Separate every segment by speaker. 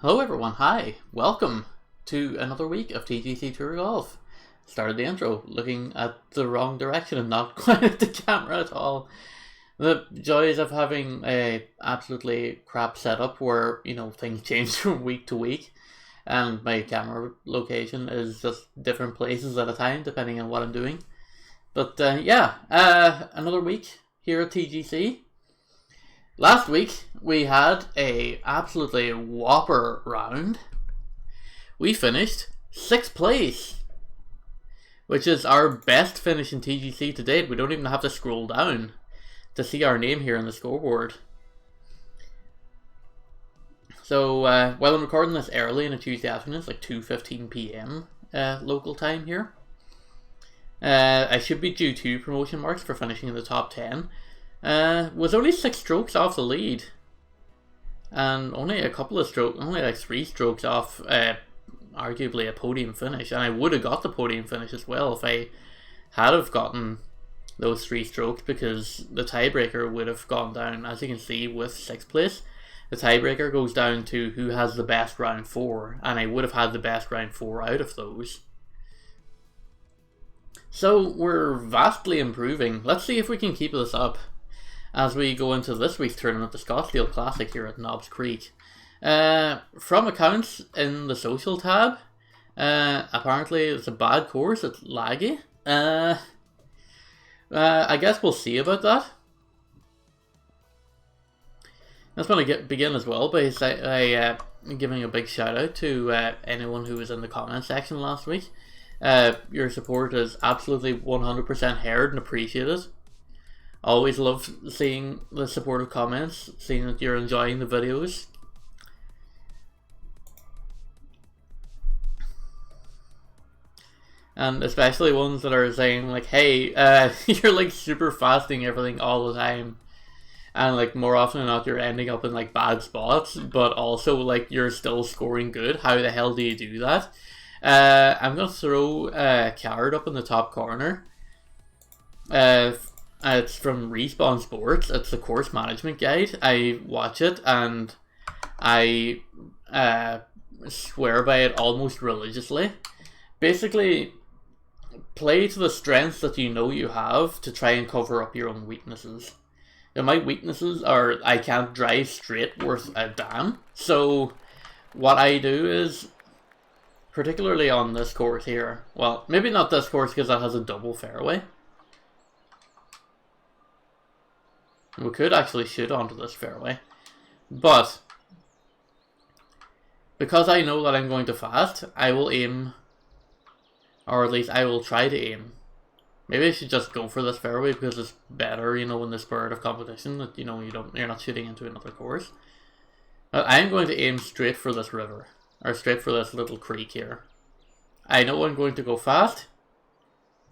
Speaker 1: Hello everyone, hi, welcome to another week of TGC Tour Golf. Started the intro looking at the wrong direction and not quite at the camera at all. The joys of having a absolutely crap setup where, things change from week to week and my camera location is just different places at a time depending on what I'm doing. But another week here at TGC. Last week, we had a absolutely whopper round. We finished 6th place, which is our best finish in TGC to date. We don't even have to scroll down to see our name here on the scoreboard. So, while I'm recording this early on a Tuesday afternoon, it's like 2:15 p.m. Local time here. I should be due 2 promotion marks for finishing in the top 10. Was only 6 strokes off the lead, and only a couple of strokes, only like 3 strokes off, arguably a podium finish. And I would have got the podium finish as well if I had have gotten those 3 strokes, because the tiebreaker would have gone down. As you can see with 6th place, the tiebreaker goes down to who has the best round 4, and I would have had the best round 4 out of those. So we're vastly improving. Let's see if we can keep this up as we go into this week's tournament, the Scottsdale Classic here at Knobs Creek. From accounts in the social tab, apparently it's a bad course, it's laggy. I guess we'll see about that. I just want to begin as well by giving a big shout out to anyone who was in the comment section last week. Your support is absolutely 100% heard and appreciated. Always love seeing the supportive comments, seeing that you're enjoying the videos. And especially ones that are saying like, hey, you're like super fasting everything all the time. And like more often than not you're ending up in like bad spots, but also like you're still scoring good. How the hell do you do that? I'm going to throw a card up in the top corner. It's from Respawn Sports. It's the course management guide. I watch it and I swear by it almost religiously. Basically, play to the strengths that you know you have to try and cover up your own weaknesses. Now, my weaknesses are I can't drive straight worth a damn. So what I do is, particularly on this course here, well, maybe not this course because that has a double fairway. We could actually shoot onto this fairway, but because I know that I'm going to fast, I will aim, or at least I will try to aim. Maybe I should just go for this fairway because it's better, in the spirit of competition, that you're not shooting into another course. But I'm going to aim straight for this river, or straight for this little creek here. I know I'm going to go fast,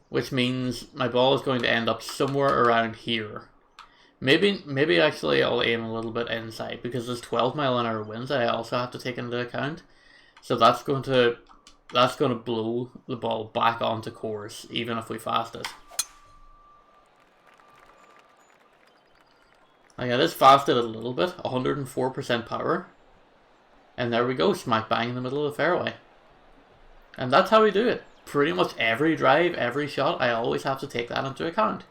Speaker 1: which means my ball is going to end up somewhere around here. Maybe actually I'll aim a little bit inside, because there's 12-mile-an-hour winds that I also have to take into account. So that's going to blow the ball back onto course, even if we fast it. Okay, this fasted a little bit, 104% power. And there we go, smack bang in the middle of the fairway. And that's how we do it. Pretty much every drive, every shot, I always have to take that into account.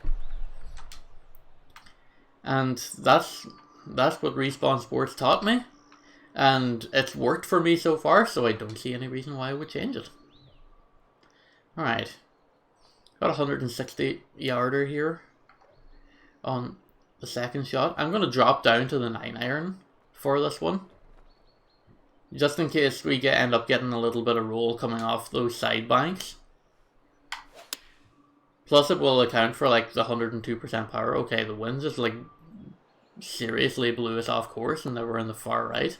Speaker 1: And that's what Respawn Sports taught me. And it's worked for me so far, so I don't see any reason why I would change it. Alright. Got a 160 yarder here on the second shot. I'm going to drop down to the 9-iron for this one, just in case we end up getting a little bit of roll coming off those side banks. Plus it will account for like the 102% power. Okay, the wind just like seriously blew us off course and they were in the far right.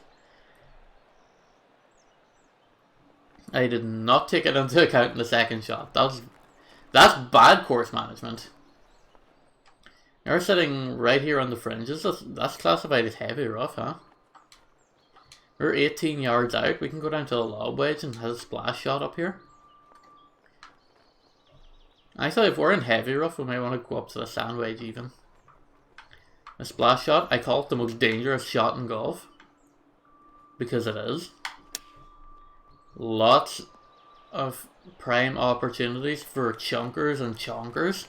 Speaker 1: I did not take it into account in the second shot. That's bad course management. They're sitting right here on the fringes. That's classified as heavy rough, huh? We're 18 yards out. We can go down to the lob wedge and have a splash shot up here. Actually, if we're in heavy rough, we might want to go up to the sand wedge even. A splash shot, I call it the most dangerous shot in golf. Because it is. Lots of prime opportunities for chunkers and chonkers.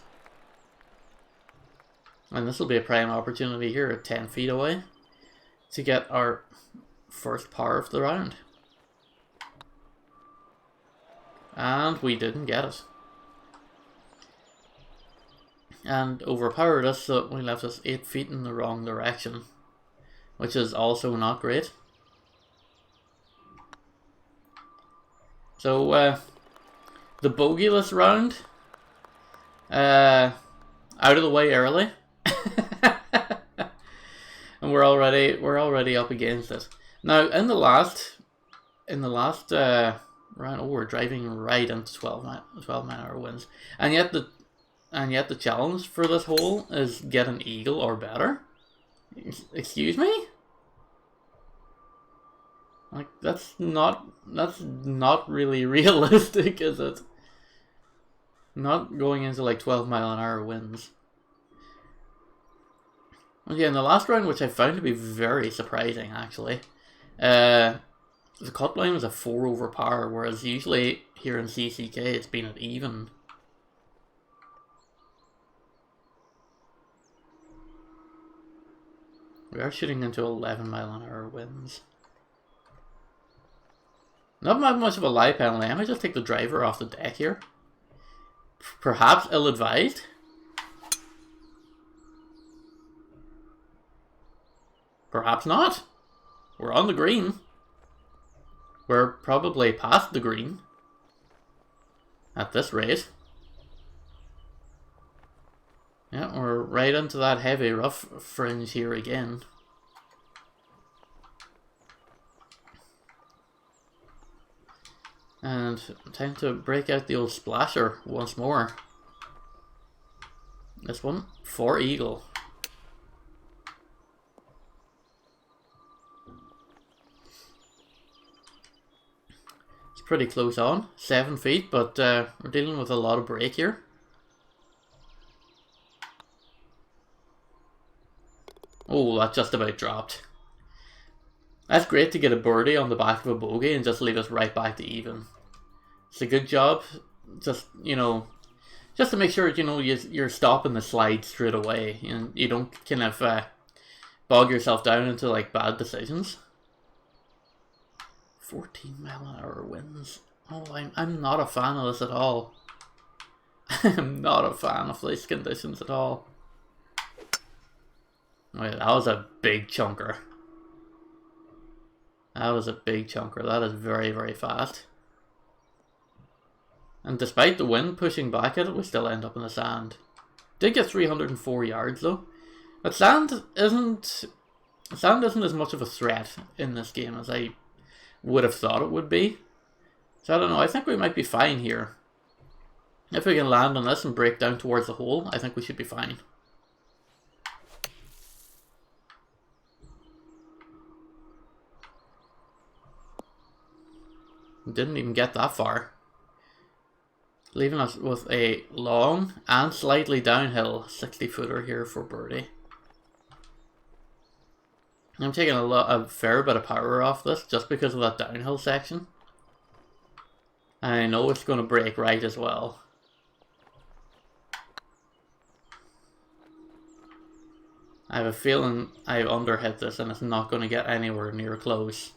Speaker 1: And this will be a prime opportunity here at 10 feet away to get our first par of the round. And we didn't get it. And overpowered us, so we left us 8 feet in the wrong direction, which is also not great. So, the bogeyless round, out of the way early, and we're already up against it. Now, in the last round, we're driving right into 12-man-hour winds, and yet the challenge for this hole is get an eagle or better. Excuse me? Like, that's not really realistic, is it? Not going into like 12-mile-an-hour winds. Okay, in the last round, which I found to be very surprising, actually, the cut line was a 4 over par, whereas usually here in CCK it's been at even. We are shooting into 11-mile-an-hour winds. Not much of a lie penalty. I might just take the driver off the deck here. Perhaps ill-advised. Perhaps not. We're on the green. We're probably past the green at this rate. Yeah, we're right into that heavy rough fringe here again. And time to break out the old splasher once more. This one for eagle. It's pretty close on, 7 feet, but we're dealing with a lot of break here. Oh, that just about dropped. That's great to get a birdie on the back of a bogey and just lead us right back to even. It's a good job. Just, you know, just to make sure, you know, you're stopping the slide straight away and you don't kind of bog yourself down into like bad decisions. 14-mile-an-hour winds. Oh, I'm not a fan of this at all. I'm not a fan of these conditions at all. Wait, that was a big chunker. That was a big chunker. That is very, very fast. And despite the wind pushing back at it, we still end up in the sand. Did get 304 yards though. But sand isn't as much of a threat in this game as I would have thought it would be. So I don't know, I think we might be fine here. If we can land on this and break down towards the hole, I think we should be fine. Didn't even get that far. Leaving us with a long and slightly downhill 60-footer here for birdie. I'm taking a fair bit of power off this just because of that downhill section. And I know it's going to break right as well. I have a feeling I've underhit this and it's not going to get anywhere near close.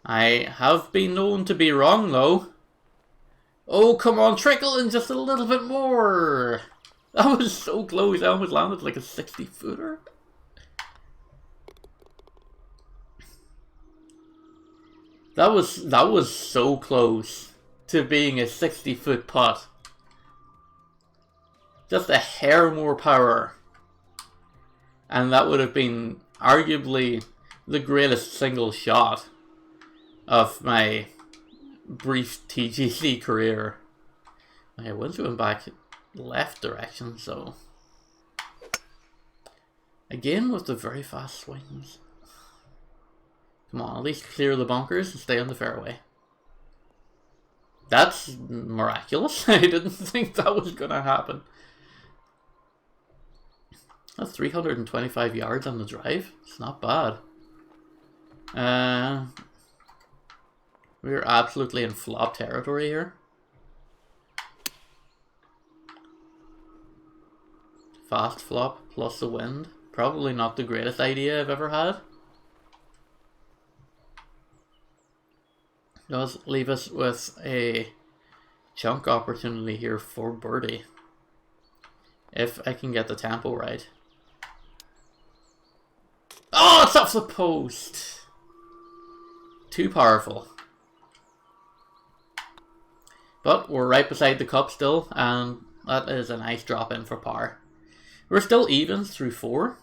Speaker 1: I have been known to be wrong though. Oh, come on, trickle in just a little bit more. That was so close. I almost landed like a 60-footer. That was so close to being a 60-foot putt. Just a hair more power. And that would have been arguably the greatest single shot of my brief TGC career. Okay, once we went back left direction, so again with the very fast swings. Come on, at least clear the bunkers and stay on the fairway. That's miraculous. I didn't think that was gonna happen. That's 325 yards on the drive. It's not bad. We're absolutely in flop territory here. Fast flop plus the wind. Probably not the greatest idea I've ever had. Does leave us with a chunk opportunity here for birdie. If I can get the tempo right. Oh, it's off the post! Too powerful. But we're right beside the cup still, and that is a nice drop in for par. We're still evens through 4.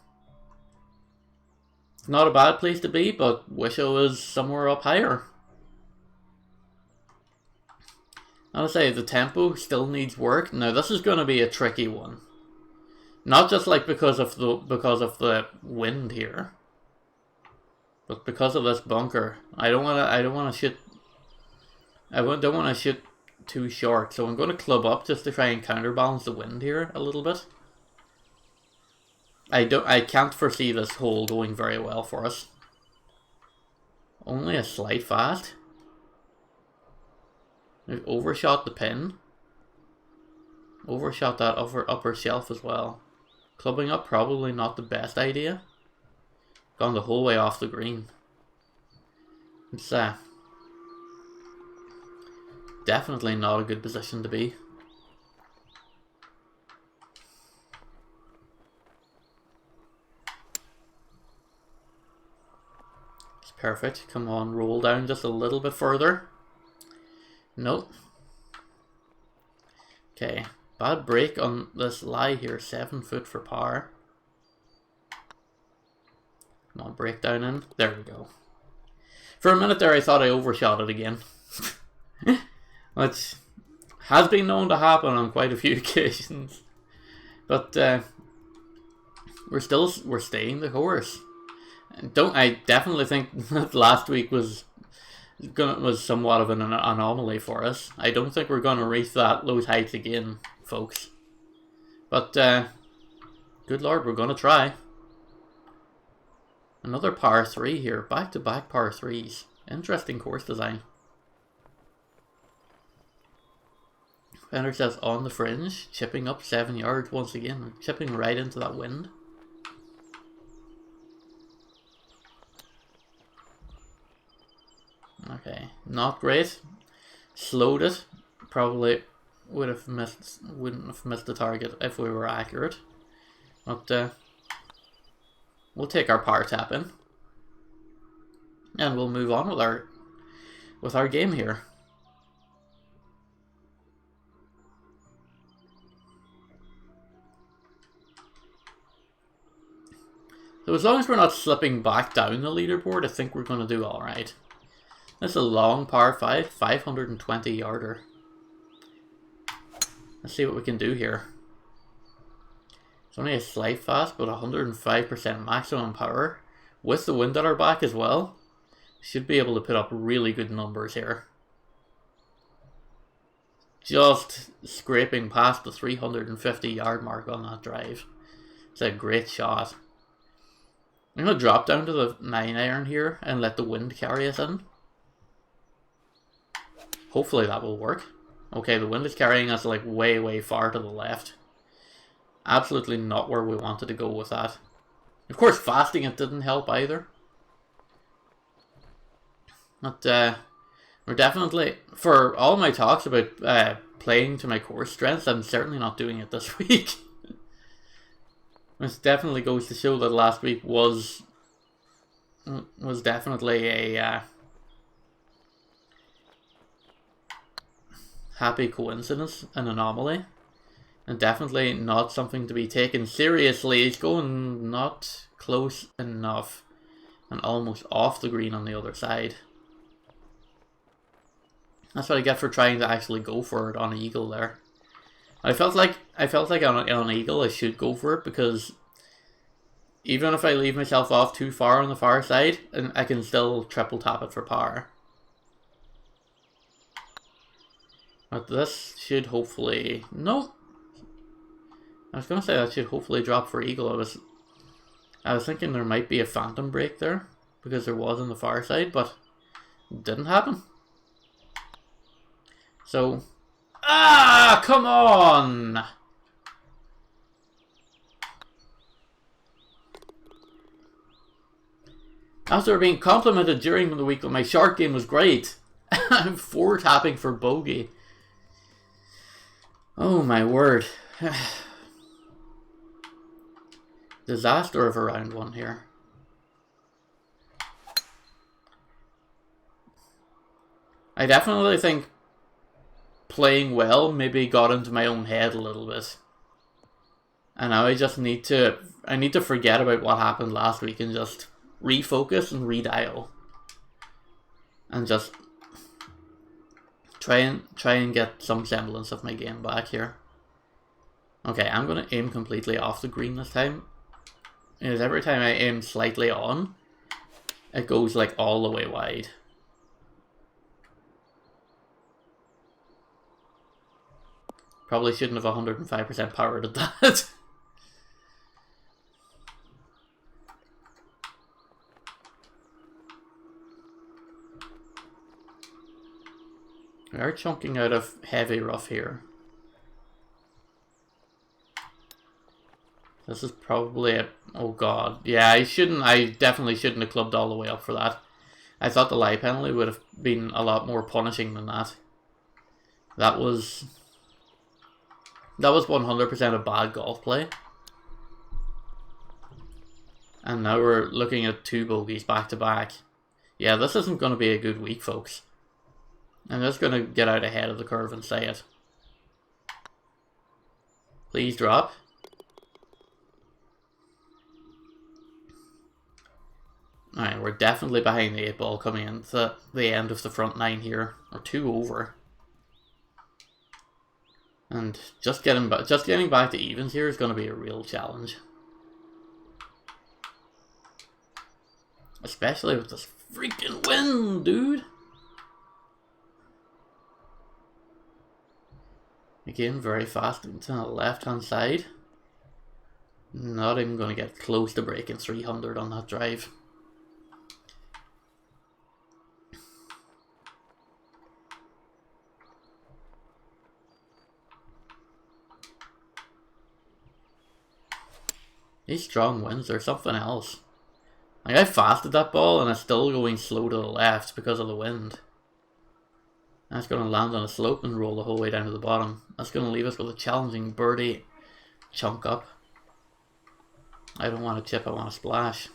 Speaker 1: Not a bad place to be, but wish I was somewhere up higher. I'll say the tempo still needs work. Now this is going to be a tricky one. Not just like because of the wind here, but because of this bunker. I don't want to shoot too short, so I'm going to club up just to try and counterbalance the wind here a little bit. I can't foresee this hole going very well for us. Only a slight fast. We've overshot the pin. Overshot that upper shelf as well. Clubbing up probably not the best idea. Gone the whole way off the green. It's definitely not a good position to be. It's perfect. Come on, roll down just a little bit further. Nope. Okay, bad break on this lie here. 7 foot for par. Come on, break down in. There we go. For a minute there I thought I overshot it again. Which has been known to happen on quite a few occasions. But we're staying the course. I definitely think that last week was somewhat of an anomaly for us. I don't think we're going to reach those heights again, folks. But good lord, we're going to try. Another par 3 here, back-to-back par 3s. Interesting course design. Fender says on the fringe, chipping up 7 yards once again, chipping right into that wind. Okay, not great. Slowed it. Probably wouldn't have missed the target if we were accurate. But we'll take our par tap in, and we'll move on with our game here. So as long as we're not slipping back down the leaderboard, I think we're going to do alright. This is a long par 5, 520 yarder. Let's see what we can do here. It's only a slight fast, but 105% maximum power. With the wind at our back as well, should be able to put up really good numbers here. Just scraping past the 350 yard mark on that drive. It's a great shot. I'm going to drop down to the 9 iron here and let the wind carry us in. Hopefully that will work. Okay, the wind is carrying us like way far to the left. Absolutely not where we wanted to go with that. Of course, fasting it didn't help either. But we're definitely, for all my talks about playing to my course strengths, I'm certainly not doing it this week. This definitely goes to show that last week was definitely a happy coincidence, an anomaly, and definitely not something to be taken seriously. It's going not close enough and almost off the green on the other side. That's what I get for trying to actually go for it on eagle there. I felt like on eagle I should go for it, because even if I leave myself off too far on the far side, I can still triple tap it for par. But this should hopefully... No! I was going to say that should hopefully drop for eagle. I was thinking there might be a phantom break there, because there was on the far side, but it didn't happen. So, come on! After being complimented during the week that my short game was great, I'm 4-tapping for bogey. Oh my word. Disaster of a round one here. I definitely think playing well maybe got into my own head a little bit. And now I just need to forget about what happened last week and just refocus and redial. And just try and get some semblance of my game back here. Okay, I'm gonna aim completely off the green this time. Because every time I aim slightly on, it goes like all the way wide. Probably shouldn't have 105% powered at that. We are chunking out of heavy rough here. This is probably a... Oh god. Yeah, I definitely shouldn't have clubbed all the way up for that. I thought the lie penalty would have been a lot more punishing than that. That was 100% a bad golf play. And now we're looking at 2 bogeys back to back. Yeah, this isn't going to be a good week, folks. I'm just going to get out ahead of the curve and say it. Please drop. Alright, we're definitely behind the 8 ball coming into the end of the front 9 here. Or 2 over. And just getting back to evens here is going to be a real challenge. Especially with this freaking wind, dude. Again, very fast into the left-hand side. Not even going to get close to breaking 300 on that drive. These strong winds are something else. Like, I fasted that ball and it's still going slow to the left because of the wind. That's going to land on a slope and roll the whole way down to the bottom. That's going to leave us with a challenging birdie chunk up. I don't want to chip, I want to splash.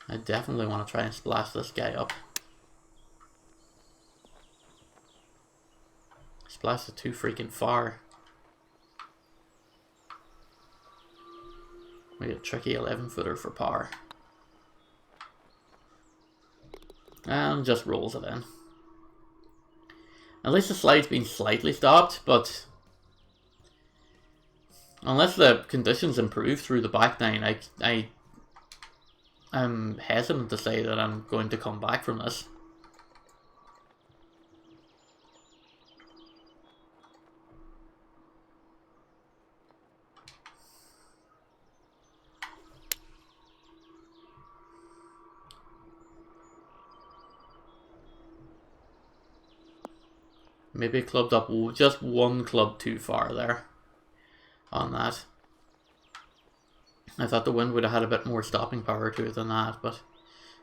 Speaker 1: I definitely want to try and splash this guy up. Splash it too freaking far. We get a tricky 11-footer for par. And just rolls it in. At least the slide's been slightly stopped, but unless the conditions improve through the back nine, I'm hesitant to say that I'm going to come back from this. Maybe clubbed up just one club too far there on that. I thought the wind would have had a bit more stopping power to it than that, but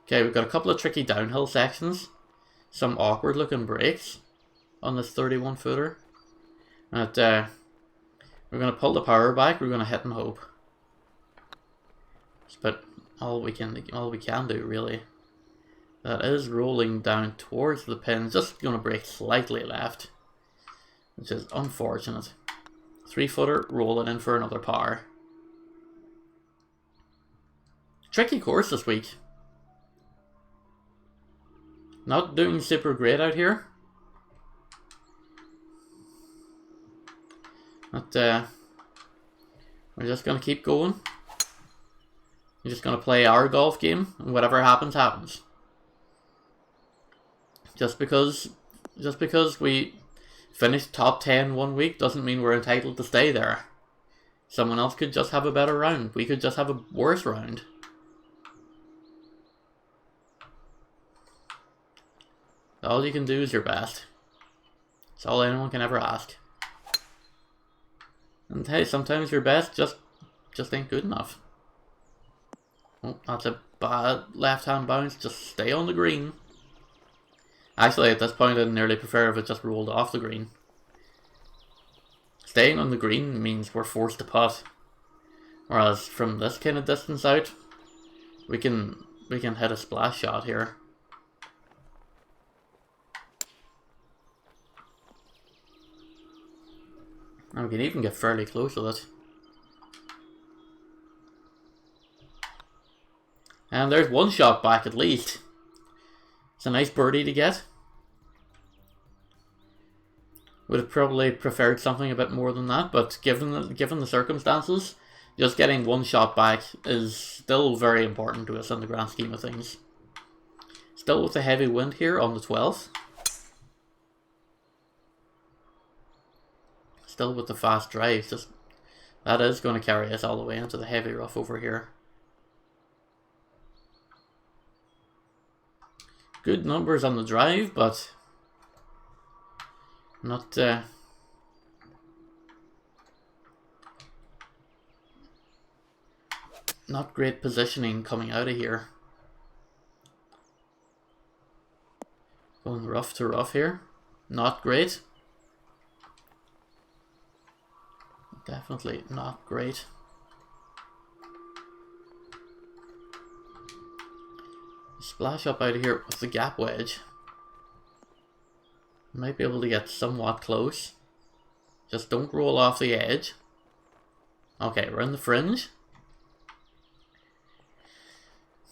Speaker 1: okay, we've got a couple of tricky downhill sections, some awkward looking breaks on this 31-footer. And we're going to pull the power back, we're going to hit and hope. But all we can do really. That is rolling down towards the pin, just going to break slightly left, which is unfortunate. 3-footer, rolling in for another par. Tricky course this week. Not doing super great out here. But we're just going to keep going. We're just going to play our golf game, and whatever happens, happens. Just because we finished top 10 one week doesn't mean we're entitled to stay there. Someone else could just have a better round. We could just have a worse round. All you can do is your best. It's all anyone can ever ask. And hey, sometimes your best just ain't good enough. Oh, that's a bad left-hand bounce. Just stay on the green. Actually, at this point, I'd nearly prefer if it just rolled off the green. Staying on the green means we're forced to putt. Whereas from this kind of distance out, we can hit a splash shot here. And we can even get fairly close with it. And there's one shot back at least. It's a nice birdie to get. Would have probably preferred something a bit more than that, but given the circumstances, just getting one shot back is still very important to us in the grand scheme of things. Still with a heavy wind here on the 12th. Still with the fast drive, just that is going to carry us all the way into the heavy rough over here. Good numbers on the drive, but not great positioning coming out of here. Going rough to rough here. Not great. Definitely not great. Splash up out of here with the gap wedge. Might be able to get somewhat close. Just don't roll off the edge. Okay, we're in the fringe.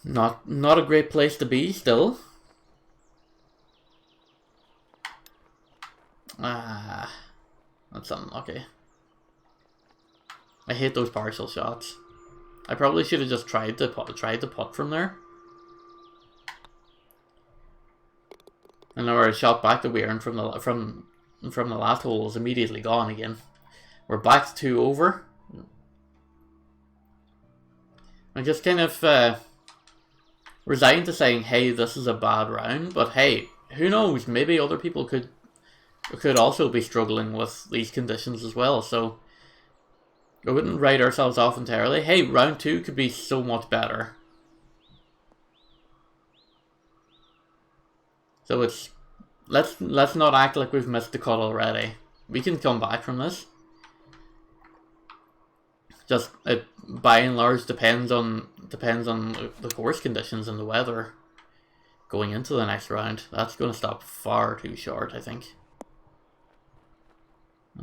Speaker 1: Not a great place to be still. Ah, that's unlucky. I hate those partial shots. I probably should have just tried to putt from there. And our shot back that we earned from the last hole is immediately gone again. We're back to 2 over. I'm just kind of resigned to saying, hey, this is a bad round, but hey, who knows? Maybe other people could also be struggling with these conditions as well. So we wouldn't write ourselves off entirely. Hey, round 2 could be so much better. So it's let's not act like we've missed the cut already. We can come back from this. Just it by and large depends on the course conditions and the weather going into the next round. That's going to stop far too short, I think.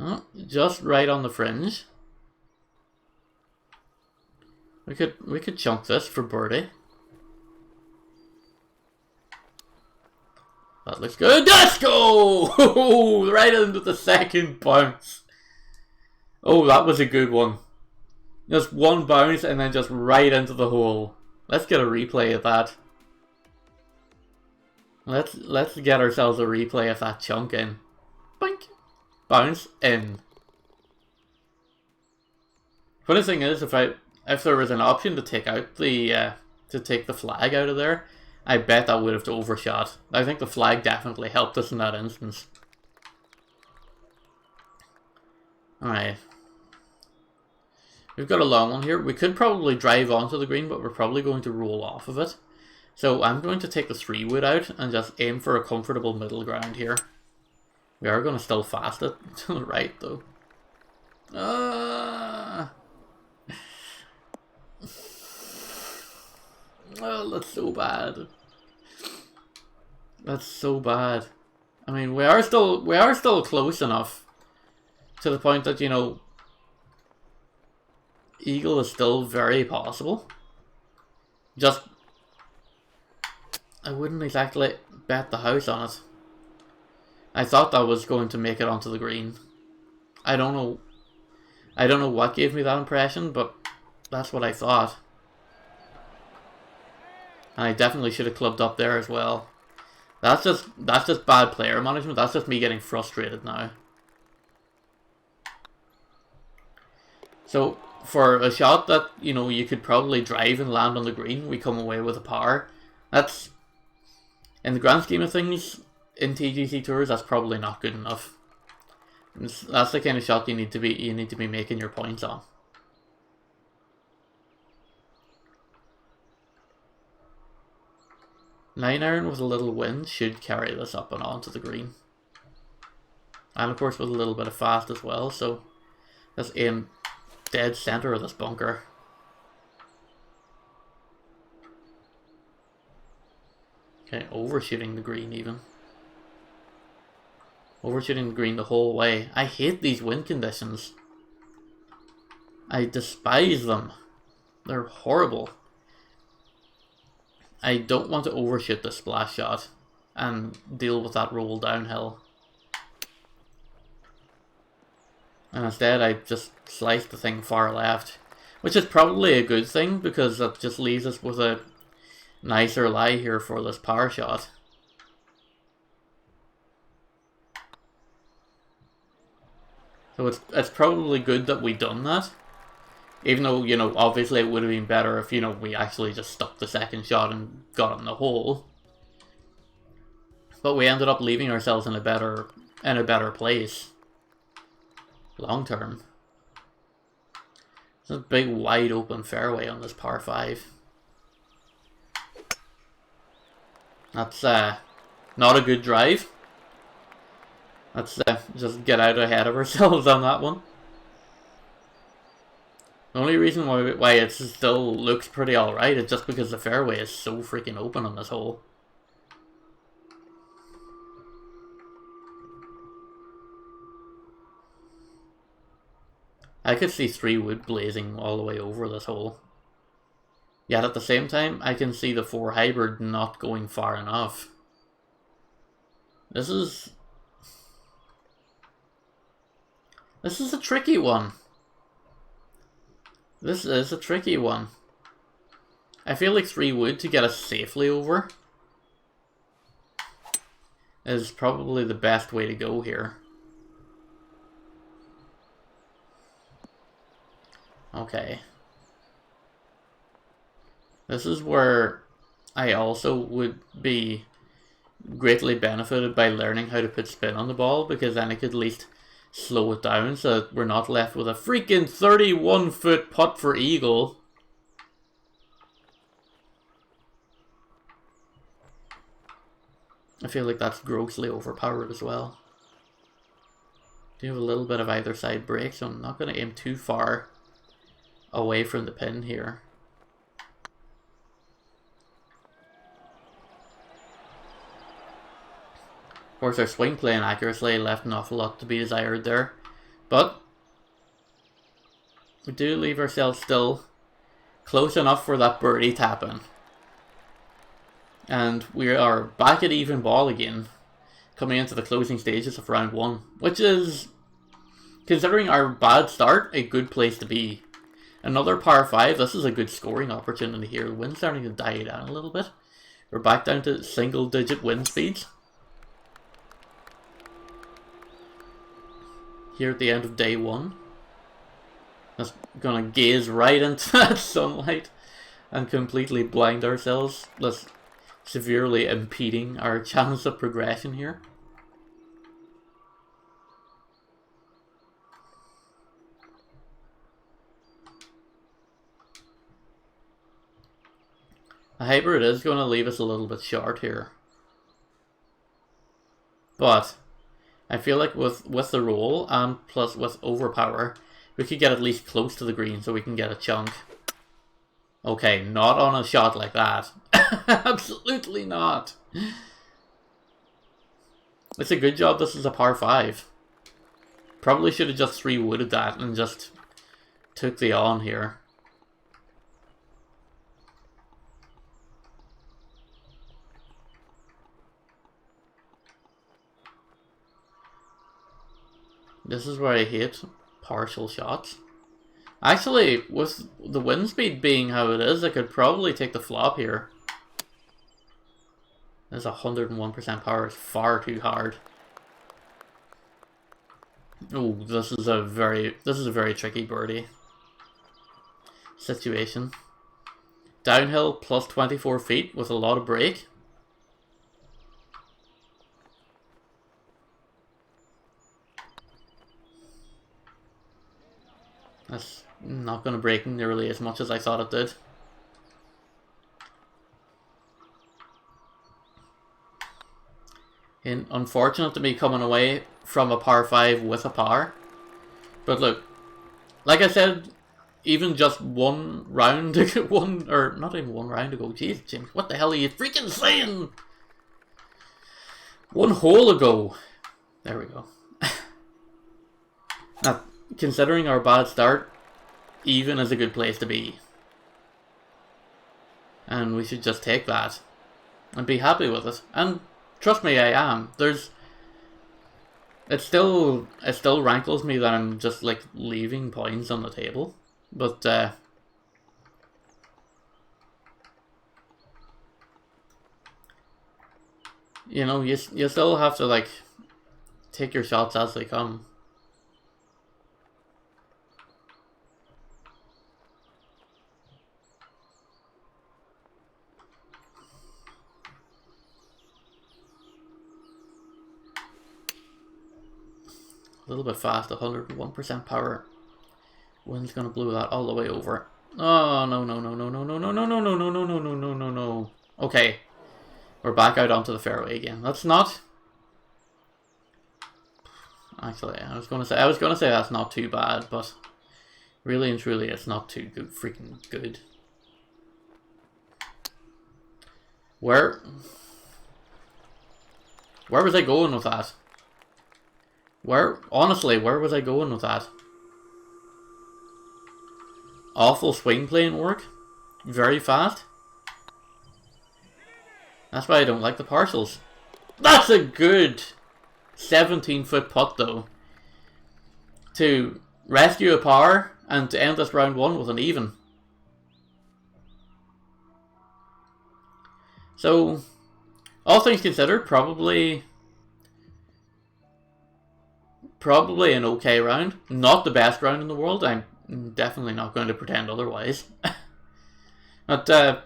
Speaker 1: Oh, just right on the fringe. We could chunk this for birdie. That looks good. Let's go! Right into the second bounce. Oh, that was a good one. Just one bounce and then just right into the hole. Let's get a replay of that. Let's get ourselves a replay of that chunk in. Boink. Bounce in. Funny thing is, if there was an option to take out the take the flag out of there, I bet that would have overshot. I think the flag definitely helped us in that instance. Alright. We've got a long one here. We could probably drive onto the green, but we're probably going to roll off of it. So I'm going to take the 3-wood out and just aim for a comfortable middle ground here. We are going to still fast it to the right, though. Oh, that's so bad. That's so bad. I mean, we are still close enough to the point that, you know, eagle is still very possible. Just, I wouldn't exactly bet the house on it. I thought that was going to make it onto the green. I don't know what gave me that impression, but that's what I thought. And I definitely should have clubbed up there as well. That's just bad player management. That's just me getting frustrated now. So for a shot that, you know, you could probably drive and land on the green, we come away with a par. That's, in the grand scheme of things, in TGC Tours, that's probably not good enough. That's the kind of shot you need to be making your points on. Nine iron with a little wind should carry this up and onto the green. And of course with a little bit of fast as well, so let's aim dead center of this bunker. Okay, overshooting the green even. Overshooting the green the whole way. I hate these wind conditions. I despise them. They're horrible. I don't want to overshoot the splash shot and deal with that roll downhill. And instead I just sliced the thing far left. Which is probably a good thing because that just leaves us with a nicer lie here for this power shot. So it's probably good that we done that. Even though, you know, obviously it would have been better if, you know, we actually just stuck the second shot and got it in the hole. But we ended up leaving ourselves in a better place. Long term. There's a big wide open fairway on this par 5. That's not a good drive. Let's just get out ahead of ourselves on that one. The only reason why it still looks pretty alright is just because the fairway is so freaking open on this hole. I could see 3 wood blazing all the way over this hole. Yet at the same time, I can see the 4 hybrid not going far enough. This is a tricky one. This is a tricky one. I feel like 3 wood to get us safely over is probably the best way to go here. Okay. This is where I also would be greatly benefited by learning how to put spin on the ball, because then I could at least slow it down so that we're not left with a freaking 31-foot putt for eagle. I feel like that's grossly overpowered as well. Do have a little bit of either side break, so I'm not going to aim too far away from the pin here. Of course, our swing play and accuracy left an awful lot to be desired there, but we do leave ourselves still close enough for that birdie tap-in. And we are back at even ball again, coming into the closing stages of round 1, which is, considering our bad start, a good place to be. Another par 5, this is a good scoring opportunity here. The wind's starting to die down a little bit. We're back down to single-digit wind speeds here at the end of day 1. Just gonna gaze right into that sunlight and completely blind ourselves, thus severely impeding our chance of progression here. The hybrid is going to leave us a little bit short here, but I feel like with the roll and plus with overpower, we could get at least close to the green so we can get a chunk. Okay, not on a shot like that. Absolutely not. It's a good job this is a par 5. Probably should have just 3-wooded that and just took the on here. This is where I hate partial shots. Actually, with the wind speed being how it is, I could probably take the flop here. This 101% power is far too hard. Oh, this is a very tricky birdie situation. Downhill plus 24 feet with a lot of break. That's not going to break nearly as much as I thought it did. And unfortunate to be coming away from a par 5 with a par. But look, like I said, even just one round to go, not even one round to go. Jeez, Jim, what the hell are you freaking saying? One hole ago. There we go. Now, considering our bad start, even is a good place to be. And we should just take that and be happy with it. And trust me, I am. It still rankles me that I'm just like leaving points on the table. But you know, you still have to like take your shots as they come. A little bit fast, 101% power. Wind's gonna blow that all the way over. Oh no no no no no no no no no no no no no no no no no. Okay. We're back out onto the fairway again. That's not. Actually, I was gonna say that's not too bad, but really and truly, it's not too good, freaking good. Where was I going with that? Honestly, where was I going with that? Awful swing plane work. Very fast. That's why I don't like the partials. That's a good 17-foot putt though. To rescue a par and to end this round 1 with an even. So, all things considered, probably an okay round. Not the best round in the world. I'm definitely not going to pretend otherwise. But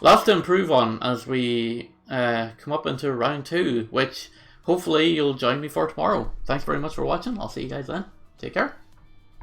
Speaker 1: lots to improve on as we come up into round 2, which hopefully you'll join me for tomorrow. Thanks very much for watching. I'll see you guys then. Take care.